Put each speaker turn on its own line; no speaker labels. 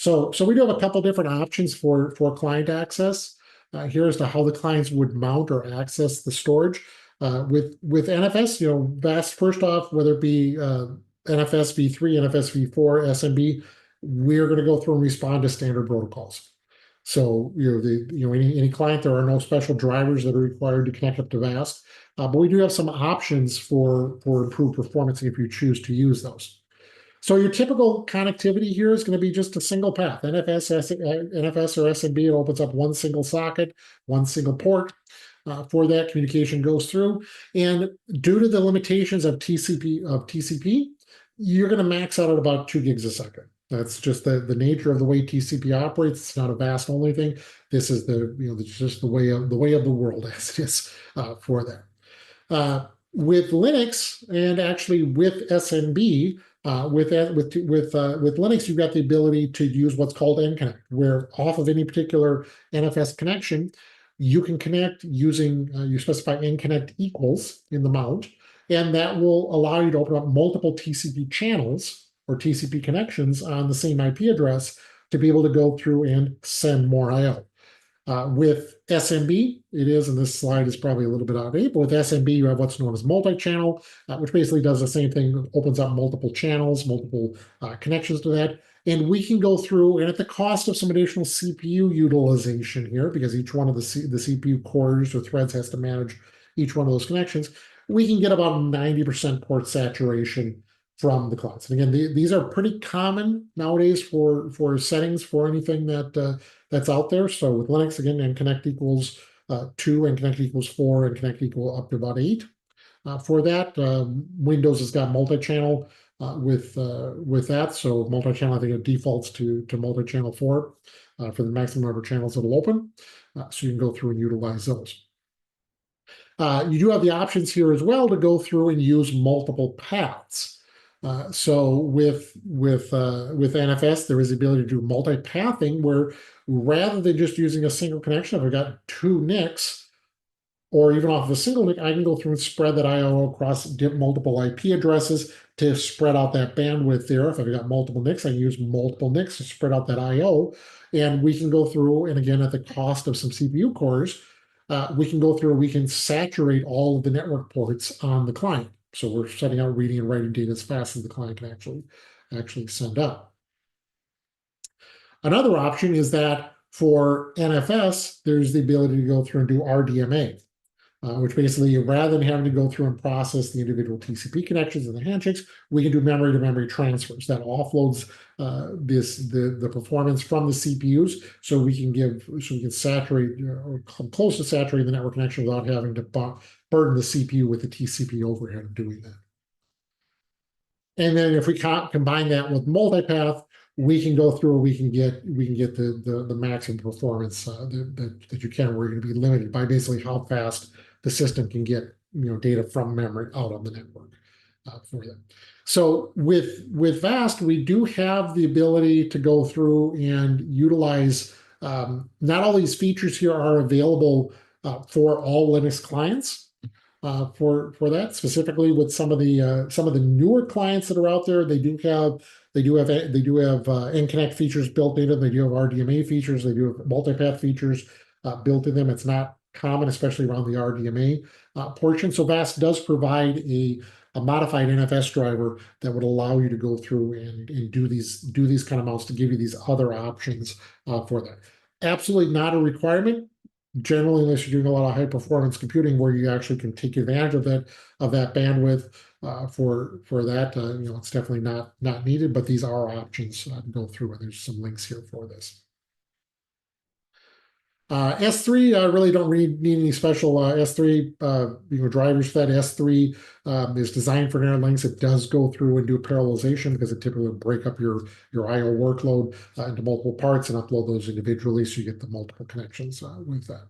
So we do have a couple different options for client access. Here's to how the clients would mount or access the storage. With NFS, VAST, first off, whether it be NFS v3, NFS v4, SMB, we're going to go through and respond to standard protocols. So any client, there are no special drivers that are required to connect up to VAST, but we do have some options for improved performance if you choose to use those. So your typical connectivity here is going to be just a single path. NFS or SMB, it opens up one single socket, one single port. For that, communication goes through. And due to the limitations of TCP, you're going to max out at about 2 gigs a second. That's just the nature of the way TCP operates. It's not a VAST only thing. This is just the way of the world as it is for that. With Linux and actually with SMB, with Linux, you've got the ability to use what's called NConnect, where off of any particular NFS connection, you can connect using, you specify NConnect equals in the mount, and that will allow you to open up multiple TCP channels or TCP connections on the same IP address to be able to go through and send more I/O. With SMB, it is, and this slide is probably a little bit outdated, but with SMB, you have what's known as multi-channel, which basically does the same thing, opens up multiple channels, multiple connections to that. And we can go through, and at the cost of some additional CPU utilization here, because each one of the CPU cores or threads has to manage each one of those connections, we can get about 90% port saturation from the clients. And again, these are pretty common nowadays for settings for anything that's out there. So with Linux, again, NConnect equals 2, and NConnect equals 4, and NConnect equal up to about 8. For that, Windows has got multi-channel with that. So multi-channel, I think it defaults to multi-channel 4 for the maximum number of channels that'll open. So you can go through and utilize those. You do have the options here as well to go through and use multiple paths. So with NFS, there is the ability to do multi-pathing, where rather than just using a single connection, if I've got 2 NICs, or even off of a single NIC, I can go through and spread that I/O across multiple IP addresses to spread out that bandwidth there. If I've got multiple NICs, I can use multiple NICs to spread out that I/O, and we can go through, and again, at the cost of some CPU cores, we can go through and we can saturate all of the network ports on the client. So we're sending out reading and writing data as fast as the client can actually send up. Another option is that for NFS, there's the ability to go through and do RDMA, which basically, rather than having to go through and process the individual TCP connections and the handshakes, we can do memory-to-memory transfers. That offloads the performance from the CPUs, so we can saturate or come close to saturating the network connection without having to burden the CPU with the TCP overhead of doing that. And then if we combine that with multipath, we can go through, we can get the maximum performance that you can. We're going to be limited by basically how fast the system can get data from memory out on the network for them. So with VAST, we do have the ability to go through and utilize. Not all these features here are available for all Linux clients. For that, specifically with some of the newer clients that are out there, they do have NConnect features built into them. They do have RDMA features. They do have multipath features built in them. It's not common, especially around the RDMA portion. So VAST does provide a modified NFS driver that would allow you to go through and do these kind of mounts to give you these other options for that. Absolutely not a requirement. Generally, unless you're doing a lot of high performance computing where you actually can take advantage of that bandwidth for that, it's definitely not needed. But these are options to go through, and there's some links here for this. S3 really don't need any special S3 drivers for that. S3 is designed for internet links. It does go through and do parallelization because it typically will break up your I/O workload into multiple parts and upload those individually, so you get the multiple connections with that.